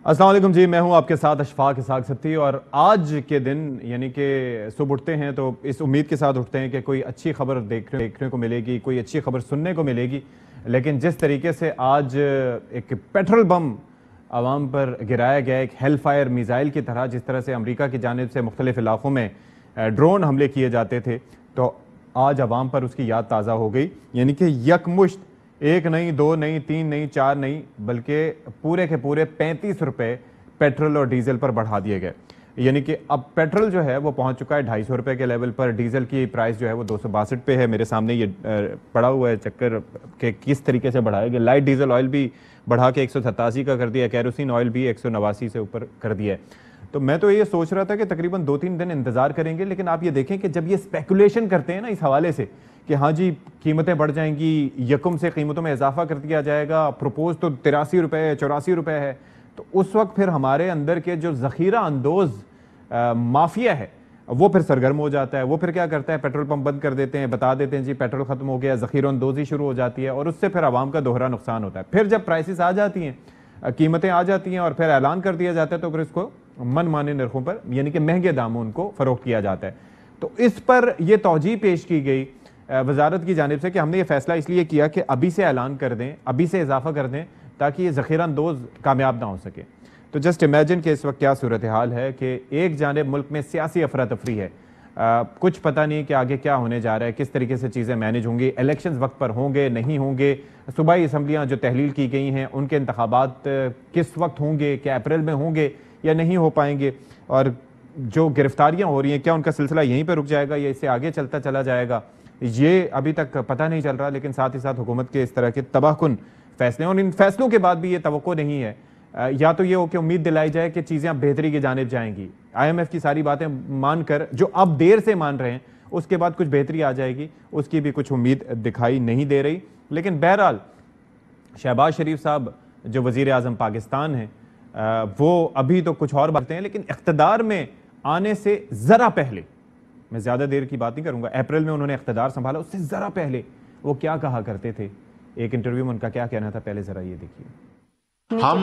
अस्सलाम वालेकुम जी, मैं हूं आपके साथ अशफाक इसाक सत्ती। और आज के दिन यानी कि सुबह उठते हैं तो इस उम्मीद के साथ उठते हैं कि कोई अच्छी खबर देखने को मिलेगी, कोई अच्छी खबर सुनने को मिलेगी। लेकिन जिस तरीके से आज एक पेट्रोल बम आवाम पर गिराया गया, एक हेल फायर मिज़ाइल की तरह, जिस तरह से अमेरिका की जानिब से मुख्तलिफ इलाक़ों में ड्रोन हमले किए जाते थे, तो आज आवाम पर उसकी याद ताज़ा हो गई। यानी कि यकमुश्त एक नहीं, दो नहीं, तीन नहीं, चार नहीं, बल्कि पूरे के पूरे 35 रुपये पेट्रोल और डीजल पर बढ़ा दिए गए। यानी कि अब पेट्रोल जो है वो पहुंच चुका है 250 रुपये के लेवल पर, डीजल की प्राइस जो है वो 262 पे है। मेरे सामने ये पड़ा हुआ है चक्कर के किस तरीके से बढ़ाया गया। लाइट डीजल ऑयल भी बढ़ा के 187 का कर दिया, कैरोसिन ऑयल भी 189 से ऊपर कर दिया है। तो मैं तो ये सोच रहा था कि तकरीबन 2-3 दिन इंतजार करेंगे, लेकिन आप ये देखें कि जब ये स्पेकुलेशन करते हैं ना इस हवाले से कि हाँ जी कीमतें बढ़ जाएंगी, यकम से कीमतों में इजाफा कर दिया जाएगा, प्रपोज तो 83 रुपये 84 रुपये है, तो उस वक्त फिर हमारे अंदर के जो ज़ख़ीरा अंदोज़ माफिया है वो फिर सरगर्म हो जाता है। वो फिर क्या करता है, पेट्रोल पंप बंद कर देते हैं, बता देते हैं जी पेट्रोल ख़त्म हो गया, ज़ख़ीरा अंदोज़ी शुरू हो जाती है और उससे फिर आवाम का दोहरा नुकसान होता है। फिर जब प्राइसेस आ जाती हैं, कीमतें आ जाती हैं और फिर ऐलान कर दिया जाता है, तो फिर इसको मन माने नरखों पर यानी कि महंगे दामों उनको फ़रोख्त किया जाता है। तो इस पर यह तौजीह पेश की गई वजारत की जानिब से कि हमने ये फैसला इसलिए किया कि अभी से ऐलान कर दें, अभी से इजाफा कर दें, ताकि ये ज़ख़ीरा अंदोज़ कामयाब ना हो सके। तो जस्ट इमेजिन कि इस वक्त क्या सूरत हाल है कि एक जानिब मुल्क में सियासी अफरा तफरी है, कुछ पता नहीं कि आगे क्या होने जा रहा है, किस तरीके से चीज़ें मैनेज होंगी, इलेक्शंस वक्त पर होंगे नहीं होंगे, सूबाई असम्बलियाँ जो तहलील की गई हैं उनके इंतखाबात किस वक्त होंगे, क्या अप्रैल में होंगे या नहीं हो पाएंगे, और जो गिरफ्तारियाँ हो रही हैं क्या उनका सिलसिला यहीं पर रुक जाएगा या इससे आगे चलता चला जाएगा, ये अभी तक पता नहीं चल रहा। लेकिन साथ ही साथ हुकूमत के इस तरह के तबाहकुन फैसले, और इन फैसलों के बाद भी ये तवक्को नहीं है, या तो ये हो कि उम्मीद दिलाई जाए कि चीज़ें अब बेहतरी की जानिब जाएंगी, IMF की सारी बातें मानकर जो अब देर से मान रहे हैं उसके बाद कुछ बेहतरी आ जाएगी, उसकी भी कुछ उम्मीद दिखाई नहीं दे रही। लेकिन बहरहाल शहबाज शरीफ साहब जो वज़ीर आज़म पाकिस्तान हैं, वो अभी तो कुछ और बातें हैं, लेकिन इक़्तिदार में आने से ज़रा पहले, मैं ज़्यादा देर की बात नहीं करूँगा, अप्रैल में उन्होंने इक़्तिदार संभाला, उससे ज़रा पहले वो क्या कहा करते थे, एक इंटरव्यू में उनका क्या कहना था, पहले ज़रा ये देखिए। हम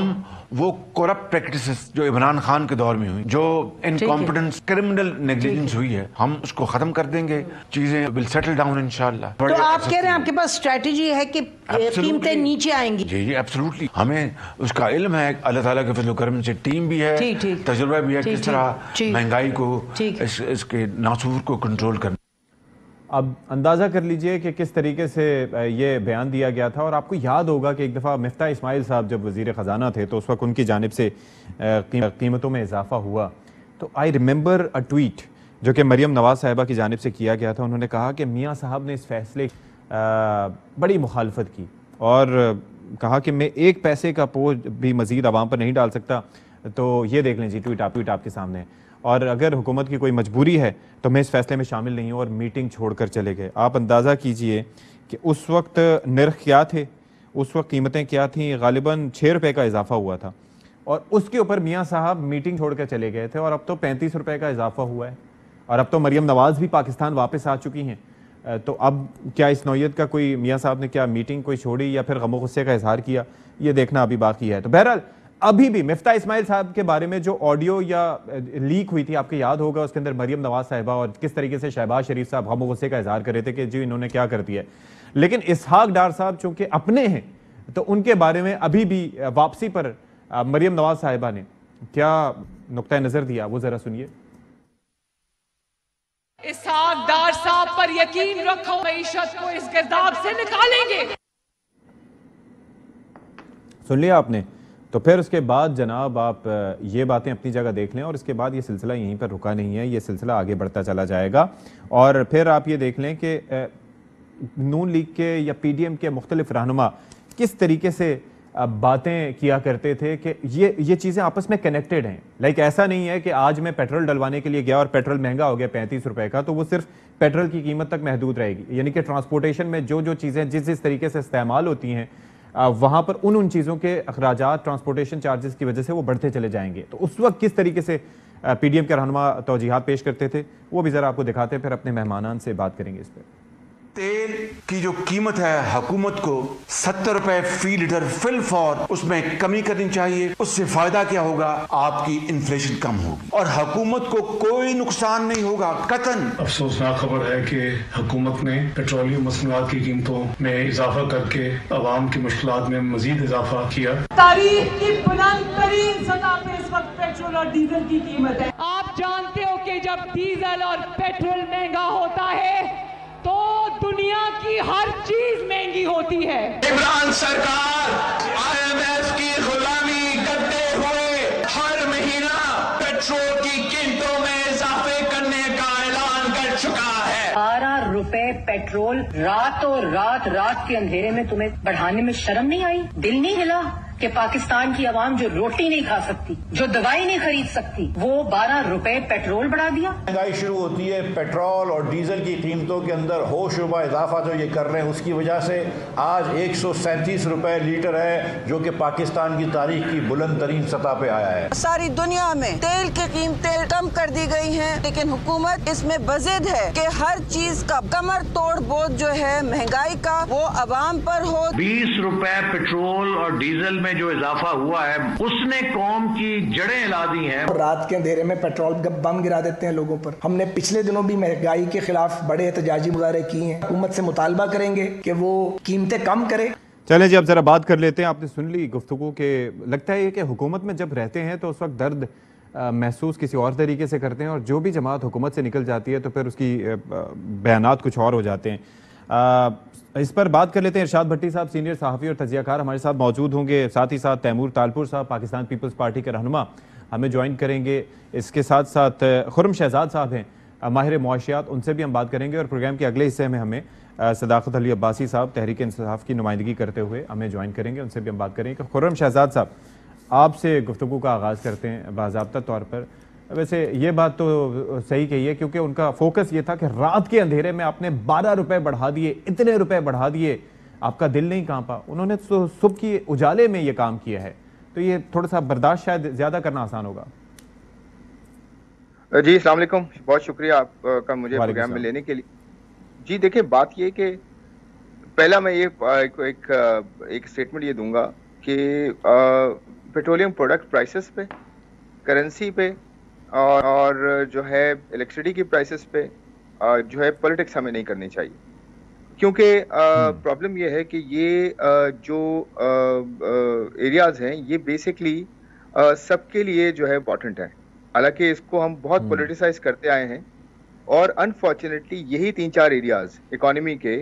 वो करप्ट प्रैक्टिसेस जो इमरान खान के दौर में हुई, जो इनकॉम्पिटेंस क्रिमिनल नेग्लिजेंस हुई है, हम उसको खत्म कर देंगे, चीजें विल सेटल डाउन इंशाल्लाह। तो आप कह रहे हैं आपके पास स्ट्रेटजी है कि कीमतें नीचे आएंगी? जी जी एब्सोल्युटली, हमें उसका इल्म है, अल्लाह ताला के फजल करम से टीम भी है, तजुर्बा भी है किस तरह महंगाई को इसके नासूर को कंट्रोल करना। अब अंदाज़ा कर लीजिए कि किस तरीके से ये बयान दिया गया था। और आपको याद होगा कि एक दफ़ा मिफ्ता इस्माइल साहब जब वज़ीर ख़जाना थे तो उस वक्त उनकी जानिब से कीमतों में इजाफा हुआ, तो आई रिमेंबर अ ट्वीट जो कि मरियम नवाज़ साहिबा की जानिब से किया गया था। उन्होंने कहा कि मियाँ साहब ने इस फैसले बड़ी मुखालफत की और कहा कि मैं एक पैसे का बोझ भी मज़ीद आवाम पर नहीं डाल सकता। तो ये देख लें जी, ट्वीट आपके सामने है। और अगर हुकूमत की कोई मजबूरी है तो मैं इस फैसले में शामिल नहीं हूँ, और मीटिंग छोड़कर चले गए। आप अंदाज़ा कीजिए कि उस वक्त नर्ख क्या थे, उस वक्त कीमतें क्या थीं, गालिबन 6 रुपये का इजाफा हुआ था, और उसके ऊपर मियाँ साहब मीटिंग छोड़कर चले गए थे, और अब तो 35 रुपये का इजाफा हुआ है, और अब तो मरियम नवाज़ भी पाकिस्तान वापस आ चुकी हैं। तो अब क्या इस नौयत का कोई मियाँ साहब ने क्या मीटिंग कोई छोड़ी या फिर गम गुस्से का इजहार किया, ये देखना अभी बाकी है। तो बहरहाल अभी भी मिफ्ता इस्माइल साहब के बारे में जो ऑडियो या लीक हुई थी, आपको याद होगा, उसके अंदर मरियम नवाज साहिबा और किस तरीके से शहबाज शरीफ साहब गम गुस्से का इजहार कर रहे थे कि जी इन्होंने क्या कर दिया। लेकिन इसहाक डार साहब चूंकि अपने हैं तो उनके बारे में अभी भी वापसी पर मरियम नवाज साहिबा ने क्या नुक्ता नजर दिया, वो जरा सुनिए। इसहाक डार साहब पर यकीन रखो, मईशत को इस गिरदाब से निकालेंगे। सुन लिया आपने। तो फिर उसके बाद जनाब आप ये बातें अपनी जगह देख लें, और इसके बाद ये सिलसिला यहीं पर रुका नहीं है, ये सिलसिला आगे बढ़ता चला जाएगा। और फिर आप ये देख लें कि नून लीग के या PDM के मुख्तलिफ रहनुमा किस तरीके से बातें किया करते थे कि ये चीज़ें आपस में कनेक्टेड हैं। लाइक ऐसा नहीं है कि आज मैं पेट्रोल डलवाने के लिए गया और पेट्रोल महंगा हो गया 35 रुपये का, तो वो सिर्फ पेट्रोल की कीमत तक महदूद रहेगी। यानी कि ट्रांसपोर्टेशन में जो चीज़ें जिस तरीके से इस्तेमाल होती हैं, वहाँ पर उन चीज़ों के अखराजात ट्रांसपोर्टेशन चार्जेस की वजह से वो बढ़ते चले जाएंगे। तो उस वक्त किस तरीके से PDM के रहनुमा तौजीहात पेश करते थे, वो भी ज़रा आपको दिखाते हैं, फिर अपने मेहमानान से बात करेंगे इस पर। तेल की जो कीमत है हुकूमत को 70 रुपए फी लीटर फिल फॉर उसमें कमी करनी चाहिए। उससे फायदा क्या होगा, आपकी इन्फ्लेशन कम होगी और हुकूमत को कोई नुकसान नहीं होगा कतन। अफसोसनाक खबर है कि हुकूमत ने पेट्रोलियम मसनूआत की कीमतों में इजाफा करके अवाम की मुश्किलात में मजीद इजाफा किया। तारीख की बुलंद तरीन सतह पे इस वक्त पेट्रोल और डीजल की कीमत है। आप जानते हो कि जब डीजल और पेट्रोल महंगा होता है तो दुनिया की हर चीज महंगी होती है। इमरान सरकार IMF की गुलामी करते हुए हर महीना पेट्रोल की कीमतों में इजाफे करने का ऐलान कर चुका है। 12 रुपए पेट्रोल रात के अंधेरे में तुम्हें बढ़ाने में शर्म नहीं आई? दिल नहीं हिला कि पाकिस्तान की आवाम जो रोटी नहीं खा सकती, जो दवाई नहीं खरीद सकती, वो 12 रुपए पेट्रोल बढ़ा दिया। महंगाई शुरू होती है पेट्रोल और डीजल की कीमतों के अंदर होशरुबा इजाफा जो ये कर रहे हैं उसकी वजह से आज 137 रुपए लीटर है जो कि पाकिस्तान की तारीख की बुलंद तरीन सतह पे आया है। सारी दुनिया में तेल की कीमतें कम कर दी गई हैं, लेकिन हुकूमत इसमें बज़िद है कि हर चीज का कमर तोड़ बोझ जो है महंगाई का वो अवाम पर हो। 20 रुपए पेट्रोल और डीजल में जो इजाफा हुआ है उसने कौम की जड़ें हिला दी हैं। रात के अंधेरे में पेट्रोल बम गिरा देते हैं लोगों पर। हमने पिछले दिनों भी महंगाई के खिलाफ बड़े एहतजाजी मुजाहरे किए हैं। हुकूमत से मुतालबा करेंगे कि वो कीमतें कम करे। चलें जी, अब जरा बात कर लेते हैं। आपने सुन ली गुफ्तगू के, लगता है कि हुकूमत में जब रहते हैं तो उस वक्त दर्द महसूस किसी और तरीके से करते हैं और जो भी जमात हुकूमत से निकल जाती है तो फिर उसकी बयानात कुछ और हो जाते हैं। इस पर बात कर लेते हैं। इरशाद भट्टी साहब सीनियर सहाफ़ी और तजियाकार हमारे साथ मौजूद होंगे। साथ ही साथ तैमूर तालपुर साहब पाकिस्तान पीपल्स पार्टी के रहनुमा हमें ज्वाइन करेंगे। इसके साथ साथ खुर्रम शहजाद साहब हैं माहिर मुआशियात, उनसे भी हम बात करेंगे। और प्रोग्राम के अगले हिस्से में हमें सदाकत अली अब्बासी साहब तहरीक इंसाफ की नुमाइंदगी करते हुए हमें ज्वाइन करेंगे, उनसे भी हम बात करेंगे। खुर्रम शहजाद साहब, आपसे गुफ्तगू का आगाज़ करते हैं बाज़ाब्ता तौर पर। वैसे ये बात तो सही कही है क्योंकि उनका फोकस ये था कि रात के अंधेरे में आपने 12 रुपए बढ़ा दिए, इतने रुपए बढ़ा दिए, आपका दिल नहीं कांपा। उन्होंने तो सुबह की उजाले में ये काम किया है, तो ये थोड़ा सा बर्दाश्त शायद ज्यादा करना आसान होगा। जी अस्सलाम वालेकुम, बहुत शुक्रिया आपका मुझे प्रोग्राम में लेने के लिए। जी देखिए, बात ये कि पहला मैं ये एक स्टेटमेंट ये दूंगा कि पेट्रोलियम प्रोडक्ट प्राइसेस पे, करेंसी पे और जो है इलेक्ट्रिसिटी की प्राइसेस पे जो है पॉलिटिक्स हमें नहीं करनी चाहिए, क्योंकि प्रॉब्लम ये है कि ये जो एरियाज हैं ये बेसिकली सबके लिए जो है इम्पोर्टेंट है। हालांकि इसको हम बहुत पॉलिटिसाइज करते आए हैं और अनफॉर्चुनेटली यही 3-4 एरियाज इकोनॉमी के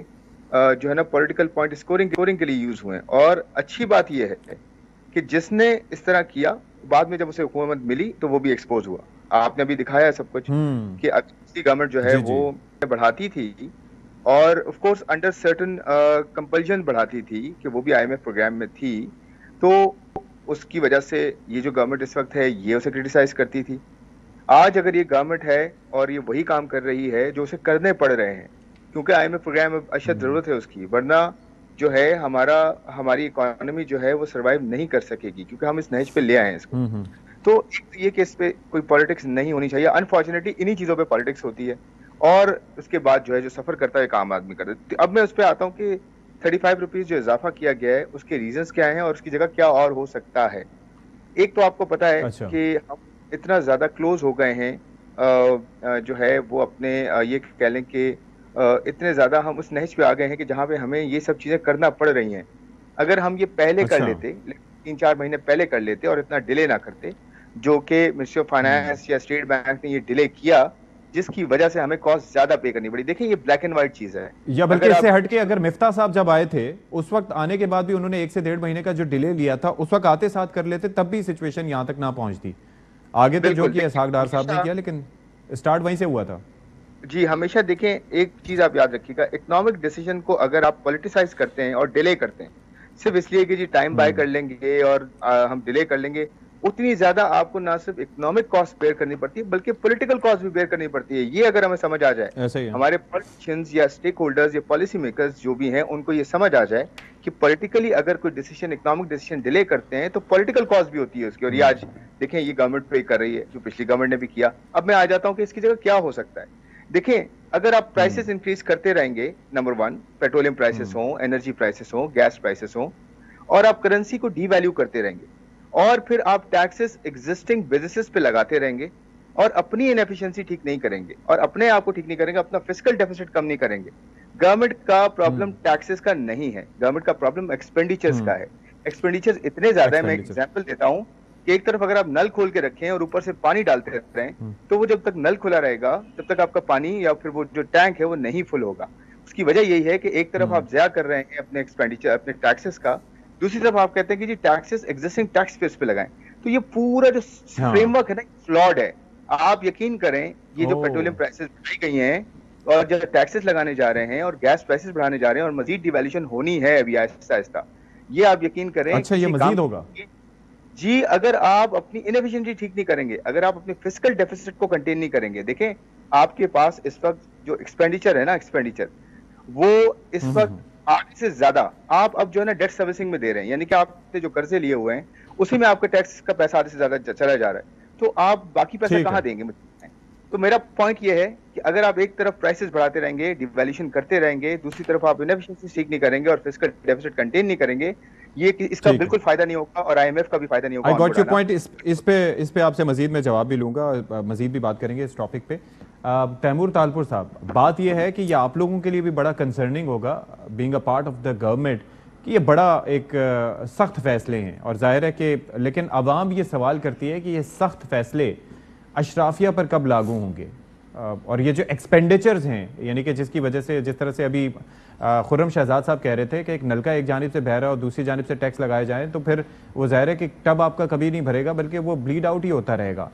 जो है ना पॉलिटिकल पॉइंट स्कोरिंग के लिए यूज हुए हैं। और अच्छी बात यह है कि जिसने इस तरह किया बाद में जब उसे हुकूमत मिली तो वो भी एक्सपोज हुआ। आपने अभी दिखाया है सब कुछ कि अच्छी गवर्नमेंट जो है वो बढ़ाती थी और of course under certain compulsion बढ़ाती थी कि वो भी IMF प्रोग्राम में थी, तो उसकी वजह से ये जो गवर्नमेंट इस वक्त है ये उसे क्रिटिसाइज करती थी। आज अगर ये गवर्नमेंट है और ये वही काम कर रही है जो उसे करने पड़ रहे हैं, क्योंकि IMF प्रोग्राम में अशद जरूरत है उसकी, वरना जो है हमारी इकोनॉमी जो है वो सर्वाइव नहीं कर सकेगी, क्योंकि हम इस नहज पे ले आए हैं इसको। तो ये कि इस पे कोई पॉलिटिक्स नहीं होनी चाहिए। अनफॉर्चुनेटली इन्हीं चीजों पे पॉलिटिक्स होती है और उसके बाद जो है जो सफर करता है एक आम आदमी करता है। अब मैं उस पर आता हूँ कि 35 रुपीज जो इजाफा किया गया है उसके रीजंस क्या हैं और उसकी जगह क्या और हो सकता है। एक तो आपको पता है कि हम इतना ज्यादा क्लोज हो गए हैं जो है वो अपने ये कह लें कि इतने ज्यादा हम उस नहज पे आ गए हैं कि जहाँ पे हमें ये सब चीजें करना पड़ रही हैं। अगर हम ये पहले कर लेते, 3-4 महीने पहले कर लेते और इतना डिले ना करते, जो कि मिनिस्ट्री ऑफ फाइनेंस या स्टेट बैंक ने ये डिले किया, जिसकी वजह से हमें कॉस्ट ज्यादा पे करनी पड़ी। देखिए ये ब्लैक एंड व्हाइट चीज है। या बल्कि इससे हटके अगर मिफ्ता साहब जब आए थे उस वक्त आने के बाद भी उन्होंने 1 से 1.5 महीने का जो डिले लिया था उस वक्त आते साथ कर लेते, तब भी सिचुएशन यहाँ तक ना पहुंचती। आगे तक जो किया इसहाक डार साहब ने किया, लेकिन स्टार्ट वहीं से हुआ था। जी हमेशा देखें, एक चीज आप याद रखिएगा, इकोनॉमिक डिसीजन को अगर आप पॉलिटिसाइज करते हैं और डिले करते हैं सिर्फ इसलिए कि जी टाइम बाय कर लेंगे और हम डिले कर लेंगे, उतनी ज्यादा आपको ना सिर्फ इकोनॉमिक कॉस्ट बेयर करनी पड़ती है बल्कि पॉलिटिकल कॉस्ट भी बेयर करनी पड़ती है। ये अगर हमें समझ आ जाए, हमारे पॉलिटिशियंस या स्टेक होल्डर्स या पॉलिसी मेकर्स जो भी हैं उनको ये समझ आ जाए कि पॉलिटिकली अगर कोई डिसीजन, इकोनॉमिक डिसीजन डिले करते हैं तो पॉलिटिकल कॉस्ट भी होती है उसकी। और ये आज देखें ये गवर्नमेंट पे कर रही है, जो पिछली गवर्नमेंट ने भी किया। अब मैं आ जाता हूँ कि इसकी जगह क्या हो सकता है। دیکھیں اگر آپ پرائسز انکریز کرتے رہیں گے, نمبر 1 پیٹرولیم پرائسز ہوں, انرجی پرائسز ہوں, گیس پرائسز ہوں, اور آپ کرنسی کو ڈی ویلیو کرتے رہیں گے, اور پھر آپ ٹیکسز ایگزسٹنگ بزنسز پہ لگاتے رہیں گے, اور اپنی انیفیشنسی ٹھیک نہیں کریں گے, اور اپنے آپ کو ٹھیک نہیں کریں گے, اپنا فسکل ڈیفیسٹ کم نہیں کریں گے. گورنمنٹ کا پرابلم ٹیکسز کا نہیں ہے, گورنمنٹ کا پرابلم ایکسپینڈیچرز کا ہے. ایکسپینڈیچرز اتنے زیادہ ہے, میں ایک ایگزامپل دیتا ہوں کہ ایک طرف اگر آپ نل کھول کے رکھیں اور اوپر سے پانی ڈالتے رہیں تو وہ جب تک نل کھلا رہے گا تب تک آپ کا پانی یا پھر وہ جو ٹینک ہے وہ نہیں فل ہوگا. اس کی وجہ یہی ہے کہ ایک طرف آپ ضیاع کر رہے ہیں اپنے ایکسپینڈیچر, اپنے ٹیکسز کا, دوسری طرف آپ کہتے ہیں کہ جی ٹیکسز ایگزسٹنگ ٹیکس پیئرز پہ لگائیں. تو یہ پورا جو فریم ورک ہے نا فلاڈ ہے. آپ یقین کریں یہ جو پیٹرولیم پرائسز بڑھائی گئی ہیں اور جو ٹیکسز لگانے جا رہے ہیں اور گیس پرائسز بڑھانے جا رہے ہیں اور مزید ڈیویلیوشن ہونی ہے ابھی آہستہ آہستہ, یہ آپ یقین کریں. اچھا یہ مزید ہوگا جی, اگر آپ اپنی انیفیشنسی ٹھیک نہیں کریں گے, اگر آپ اپنے فسکل ڈیفیسٹ کو کنٹین نہیں کریں گے. دیکھیں آپ کے پاس اس وقت جو ایکسپینڈیچر ہے نا, ایکسپینڈیچر وہ اس وقت آگے سے زیادہ آپ اب جو ہے نا ڈیٹ سروسنگ میں دے رہے ہیں, یعنی کہ آپ نے جو قرضے لیے ہوئے ہیں اسی میں آپ کا ٹیکس کا پیسہ آدھے سے زیادہ چلا جا رہا ہے, تو آپ باقی پیسہ کہاں دیں گے؟ تو میرا پوائنٹ یہ ہے کہ اگر آپ ایک طرف پرائسز بڑھاتے رہیں گے, ڈیویلیوشن کرتے رہیں گے, دوسری طرف آپ انیفیشنسی ٹھیک نہیں کریں گے اور فسکل ڈیفیسٹ کنٹین نہیں کریں گے, یہ اس کا بالکل فائدہ نہیں ہوگا اور آئی ایم ایف کا بھی فائدہ نہیں ہوگا. I got your point. اس پہ آپ سے مزید میں جواب بھی لوں گا, مزید بھی بات کریں گے اس ٹاپک پہ. تیمور تالپور صاحب, بات یہ ہے کہ یہ آپ لوگوں کے لیے بھی بڑا کنسرننگ ہوگا being a part of the government کہ یہ بڑا ایک سخت فیصلے ہیں, اور ظاہر ہے کہ لیکن عوام یہ سوال کرتی ہے کہ یہ سخت فیصلے اشرافیہ پر کب لاگو ہوں گے, اور یہ جو ایکسپینڈیچرز ہیں یعنی کہ جس کی وجہ سے جس طرح سے ابھی خرم شہزاد صاحب کہہ رہے تھے کہ ایک نلکا ایک جانب سے بہہ رہا ہے اور دوسری جانب سے ٹیکس لگائے جائیں تو پھر وہ ظاہر ہے کہ ٹب آپ کا کبھی نہیں بھرے گا بلکہ وہ بلیڈ آؤٹ ہی ہوتا رہے گا.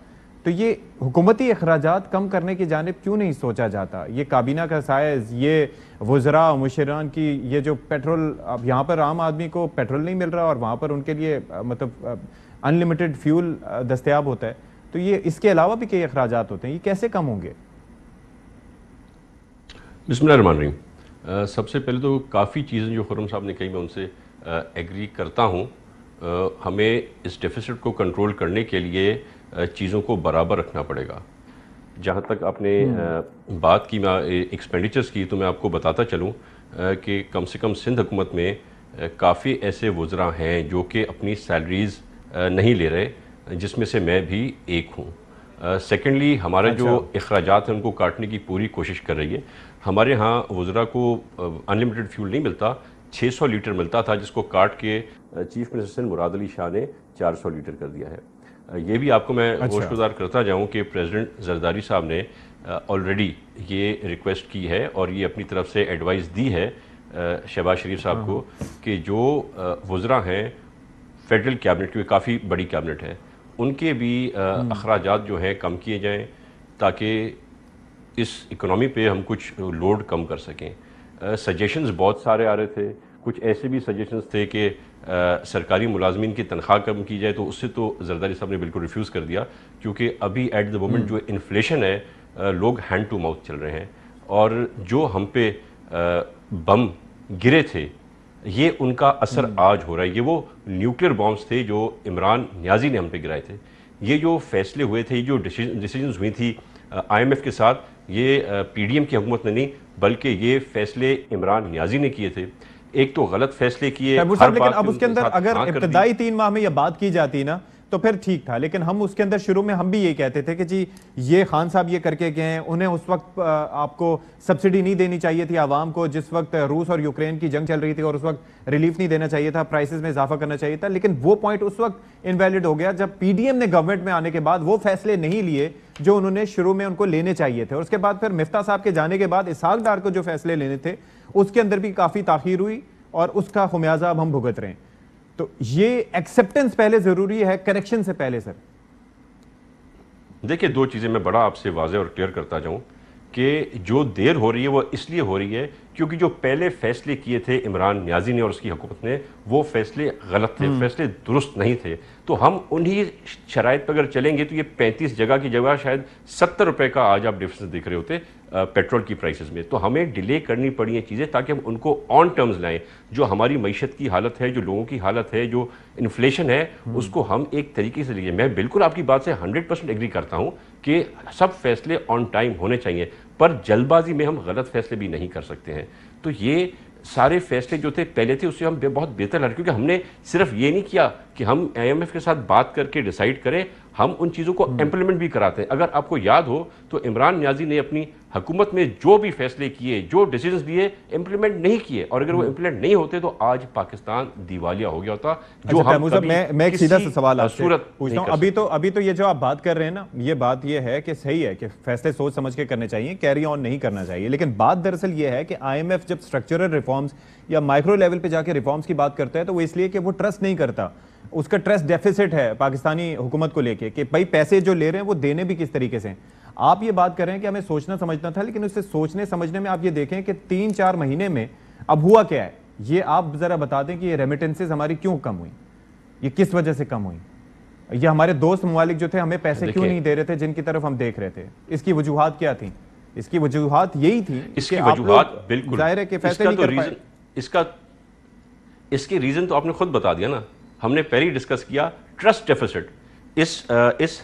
تو یہ حکومتی اخراجات کم کرنے کی جانب کیوں نہیں سوچا جاتا؟ یہ کابینہ کا سائز, یہ وزراء مشیران کی, یہ جو پیٹرول, اب یہاں پر عام آدمی کو پیٹرول نہیں مل رہا اور وہاں پر ان کے لیے مطلب انلمیٹڈ فیول دستیاب ہوتا ہے, تو یہ اس کے علاوہ بھی کئی اخراجات ہوتے ہیں, یہ کیسے کم ہوں گے؟ بسم اللہ الرحمن الرحیم. سب سے پہلے تو کافی چیزیں جو خرم صاحب نے کہی میں ان سے ایگری کرتا ہوں. ہمیں اس ڈیفیسٹ کو کنٹرول کرنے کے لیے چیزوں کو برابر رکھنا پڑے گا. جہاں تک آپ نے بات کی ایکسپینڈیچرز کی, تو میں آپ کو بتاتا چلوں کہ کم سے کم سندھ حکومت میں کافی ایسے وزراء ہیں جو کہ اپنی سیلریز نہیں لے رہے, جس میں سے میں بھی ایک ہوں. سیکنڈلی ہمارے جو اخراجات ہیں ان کو کاٹنے کی پوری کوشش کر رہی ہے. ہمارے ہاں وزراء کو انلمیٹڈ فیول نہیں ملتا, 600 لیٹر ملتا تھا, جس کو کاٹ کے چیف منسٹر مراد علی شاہ نے 400 لیٹر کر دیا ہے. یہ بھی آپ کو میں گوشگزار کرتا جاؤں کہ پریزیڈنٹ زرداری صاحب نے آلریڈی یہ ریکویسٹ کی ہے اور یہ اپنی طرف سے ایڈوائز دی ہے شہباز شریف صاحب کو کہ جو وزراء ہیں فیڈرل کیبنٹ کی, کافی بڑی کیبنٹ ہے, ان کے بھی اخراجات جو ہیں کم کیے جائیں تاکہ اس اکنامی پہ ہم کچھ لوڈ کم کر سکیں. سجیشنز بہت سارے آ رہے تھے, کچھ ایسے بھی سجیشنز تھے کہ سرکاری ملازمین کی تنخواہ کم کی جائے, تو اس سے تو زرداری صاحب نے بالکل ریفیوز کر دیا, کیونکہ ابھی ایٹ دا مومنٹ جو انفلیشن ہے لوگ ہینڈ ٹو ماؤتھ چل رہے ہیں, اور جو ہم پہ بم گرے تھے یہ ان کا اثر آج ہو رہا ہے. یہ وہ نیوکلیئر بامز تھے جو عمران نیازی نے ہم پہ گرائے تھے. یہ جو فیصلے ہوئے تھے, یہ جو ڈیسیجنز ہوئی تھی آئی ایم ایف کے ساتھ, یہ پی ڈی ایم کی حکومت نے نہیں بلکہ یہ فیصلے عمران نیازی نے کیے تھے. ایک تو غلط فیصلے کیے, لیکن اب اس کے اندر اگر ابتدائی 3 ماہ میں یہ بات کی جاتی نا تو پھر ٹھیک تھا, لیکن ہم اس کے اندر شروع میں ہم بھی یہ کہتے تھے کہ جی یہ خان صاحب یہ کر کے گئے ہیں, انہیں اس وقت آپ کو سبسڈی نہیں دینی چاہیے تھی عوام کو, جس وقت روس اور یوکرین کی جنگ چل رہی تھی, اور اس وقت ریلیف نہیں دینا چاہیے تھا, پرائسز میں اضافہ کرنا چاہیے تھا, لیکن وہ پوائنٹ اس وقت انویلڈ ہو گیا جب پی ڈی ایم نے گورنمنٹ میں آنے کے بعد وہ فیصلے نہیں لیے جو انہوں نے شروع میں ان کو لینے چاہیے تھے. اور اس کے بعد پھر مفتاح صاحب کے جانے کے بعد اسحاق ڈار کو جو فیصلے لینے تھے اس کے اندر بھی کافی تاخیر ہوئی, اور اس کا خمیازہ اب ہم بھگت رہے ہیں. تو یہ ایکسیپٹنس پہلے ضروری ہے کریکشن سے پہلے. سر دیکھیں, 2 چیزیں میں بڑا آپ سے واضح اور کلیئر کرتا جاؤں کہ جو دیر ہو رہی ہے وہ اس لیے ہو رہی ہے کیونکہ جو پہلے فیصلے کیے تھے عمران نیازی نے اور اس کی حکومت نے, وہ فیصلے غلط تھے, فیصلے درست نہیں تھے. تو ہم انہی شرائط پر اگر چلیں گے تو یہ 35 جگہ کی جگہ شاید 70 روپے کا آج آپ ڈیفیسٹ دیکھ رہے ہوتے पेट्रोल की प्राइसेस में। तो हमें डिले करनी पड़ी हैं चीज़ें ताकि हम उनको ऑन टर्म्स लाएं। जो हमारी मईशत की हालत है, जो लोगों की हालत है, जो इन्फ्लेशन है, उसको हम एक तरीके से लीजिए। मैं बिल्कुल आपकी बात से 100% एग्री करता हूं कि सब फैसले ऑन टाइम होने चाहिए, पर जल्दबाजी में हम गलत फैसले भी नहीं कर सकते हैं। तो ये सारे फैसले जो थे पहले थे उससे हम बहुत बेहतर लड़, क्योंकि हमने सिर्फ ये नहीं किया कि हम IMF के साथ बात करके डिसाइड करें, हम उन चीज़ों को इम्प्लीमेंट भी कराते हैं। अगर आपको याद हो तो इमरान नियाजी ने अपनी हुकूमत में जो भी फैसले किए, जो डिसीजंस लिए, इम्प्लीमेंट नहीं किए, और अगर वो इम्प्लीमेंट नहीं होते तो आज पाकिस्तान दिवालिया हो गया होता। जो हम मैं एक सीधा सा सवाल आपसे पूछता हूं। अभी तो ये जो आप बात कर रहे हैं ना, ये बात ये है कि सही है कि फैसले सोच समझ के करने चाहिए, कैरी ऑन नहीं करना चाहिए, लेकिन बात दरअसल ये है कि IMF जब स्ट्रक्चरल रिफॉर्म्स या माइक्रो लेवल पे जाके रिफॉर्म्स की बात करता है तो वो इसलिए कि वो ट्रस्ट नहीं करता, उसका ट्रस्ट डेफिसिट है पाकिस्तानी हुकूमत को लेके कि भाई पैसे जो ले रहे हैं वो देने भी किस तरीके से। आप ये बात कर रहे हैं कि हमें सोचना समझना था, लेकिन उससे सोचने समझने में आप ये देखें कि 3-4 महीने में अब हुआ क्या है, ये आप जरा बता दें कि ये रेमिटेंसेज हमारी क्यों कम हुई, ये किस वजह से कम हुई, ये हमारे दोस्त ममालिक जो थे हमें पैसे क्यों नहीं दे रहे थे जिनकी तरफ हम देख रहे थे, इसकी वजूहात क्या थी? इसकी वजूहात यही थी, इसकी वजूहात बिल्कुल जाहिर है कि फैसले नहीं कर पाए। इसके रीजन तो आपने खुद बता दिया ना, हमने पहले ही डिस्कस किया, ट्रस्ट डेफिसिट। इस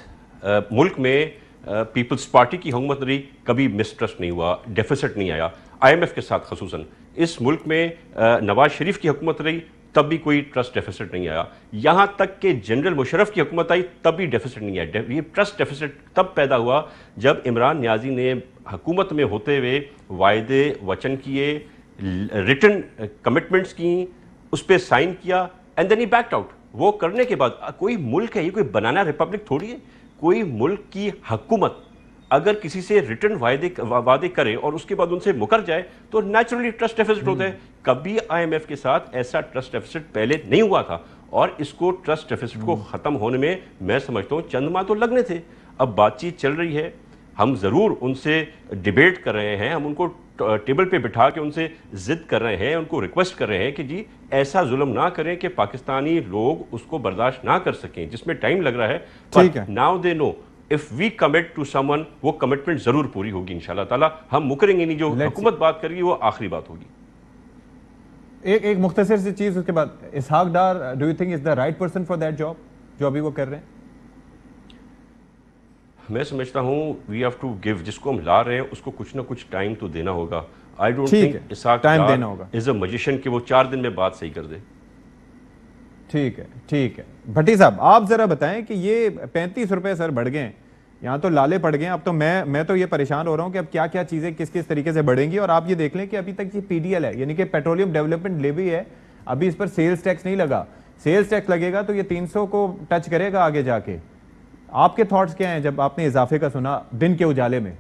मुल्क में पीपल्स पार्टी की हुकूमत रही, कभी मिसट्रस्ट नहीं हुआ, डेफिसिट नहीं आया। IMF के साथ खसूसन इस मुल्क में नवाज शरीफ की हुकूमत रही, तब भी कोई ट्रस्ट डेफिसिट नहीं आया। यहाँ तक कि जनरल मुशर्रफ की हुकूमत आई, तब भी डेफिसिट नहीं आया। ये ट्रस्ट डेफिसिट तब पैदा हुआ जब इमरान नियाजी ने हुकूमत में होते हुए वायदे वचन किए, रिटन कमिटमेंट्स की, उस पर साइन किया, and then he backed out. वो करने के बाद कोई मुल्क है, ये कोई बनाना रिपब्लिक थोड़ी है, कोई मुल्क की हुकूमत अगर किसी से रिटर्न वादे करे और उसके बाद उनसे मुकर जाए तो नेचुरली ट्रस्ट डेफिसिट होता है। कभी IMF के साथ ऐसा ट्रस्ट डेफिसिट पहले नहीं हुआ था, और इसको ट्रस्ट डेफिसिट को खत्म होने में मैं समझता हूँ चंद माह तो लगने थे। अब बातचीत चल रही है, हम ज़रूर उनसे डिबेट कर रहे हैं, हम उनको टेबल पे बिठा के उनसे जिद कर रहे हैं, उनको रिक्वेस्ट कर रहे हैं कि जी ऐसा जुल्म ना करें कि पाकिस्तानी लोग उसको बर्दाश्त ना कर सकें, जिसमें टाइम लग रहा है। ठीक है, now they know if we commit to someone, वो कमिटमेंट जरूर पूरी होगी इंशाल्लाह ताला, हम मुकरेंगे नहीं। जो हुकूमत बात करेगी वो आखिरी बात होगी। एक मुख्तसर सी चीज उसके बाद, Ishaq Dar do you think is the right person for that job जो अभी वो कर रहे हैं? मैं समझता हूँ वी हैव टू गिव, जिसको हम ला रहे हैं उसको कुछ ना कुछ टाइम तो देना होगा। I don't think Ishaq Dar is a magician कि वो 4 दिन में बात सही कर दे। ठीक है। भट्टी साहब आप जरा बताएं कि ये 35 रुपए सर बढ़ गए, यहाँ तो लाले पड़ गए। अब तो मैं तो ये परेशान हो रहा हूँ कि अब क्या क्या चीजें किस किस तरीके से बढ़ेंगी। और आप ये देख लें कि अभी तक ये PDL है, यानी कि पेट्रोलियम डेवलपमेंट लेवी है, अभी इस पर सेल्स टैक्स नहीं लगा। सेल्स टैक्स लगेगा तो ये 300 को टच करेगा आगे जाके। आपके थॉट्स क्या हैं जब आपने इजाफे का सुना दिन के उजाले में?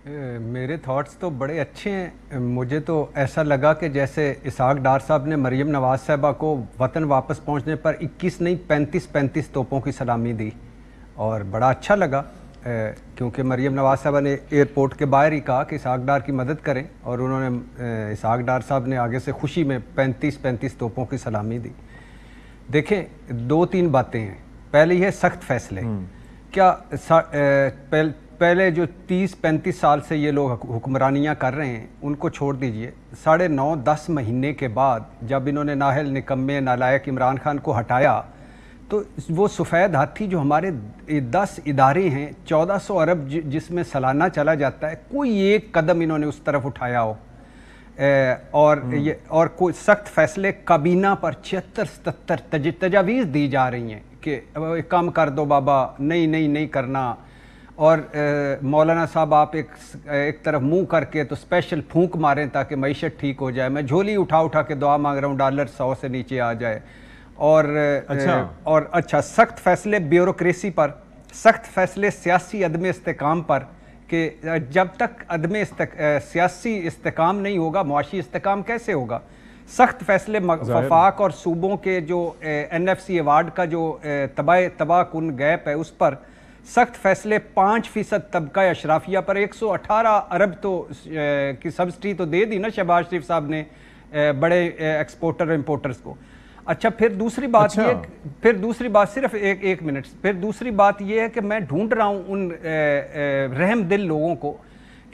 मेरे थॉट्स तो बड़े अच्छे हैं। मुझे तो ऐसा लगा कि जैसे इसहाक डार साहब ने मरीम नवाज साहबा को वतन वापस पहुंचने पर 21 नहीं 35 तोपों की सलामी दी, और बड़ा अच्छा लगा क्योंकि मरीम नवाज साहबा ने एयरपोर्ट के बाहर ही कहा कि इसहाक डार की मदद करें, और उन्होंने इसहाक डार साहब ने आगे से खुशी में 35 तोपों की सलामी दी। देखें 2-3 बातें हैं। पहले ये सख्त फैसले, क्या पहले जो 30-35 साल से ये लोग हुक्मरानियाँ कर रहे हैं उनको छोड़ दीजिए। 9.5-10 महीने के बाद जब इन्होंने नाहल निकम्मे नालायक इमरान खान को हटाया तो वो सफ़ेद हाथी जो हमारे 10 इदारे हैं, 1400 अरब जिसमें सालाना चला जाता है, कोई एक कदम इन्होंने उस तरफ उठाया हो। और कोई सख्त फैसले काबीना पर 76-77 तजावीज़ दी जा रही हैं कि काम कर दो बाबा, नहीं करना। और मौलाना साहब आप एक तरफ मुंह करके तो स्पेशल फूंक मारें ताकि मईशत ठीक हो जाए। मैं झोली उठा के दुआ मांग रहा हूँ डॉलर 100 से नीचे आ जाए। और अच्छा सख्त फैसले ब्यूरोक्रेसी पर, सख्त फैसले सियासी अदम इस्तेकाम पर कि जब तक सियासी इस्तेकाम नहीं होगा मुआशी इस्तेकाम कैसे होगा। सख्त फैसले वफाक और सूबों के जो NFC अवार्ड का जो तबाह कुन गैप है उस पर सख्त फैसले। 5% तबका अशराफिया पर 118 अरब तो की सब्सिडी तो दे दी ना शहबाज शरीफ साहब ने बड़े एक्सपोर्टर इम्पोर्टर्स को। अच्छा फिर दूसरी बात सिर्फ एक मिनट, फिर दूसरी बात ये है कि मैं ढूंढ रहा हूँ उन रहम दिल लोगों को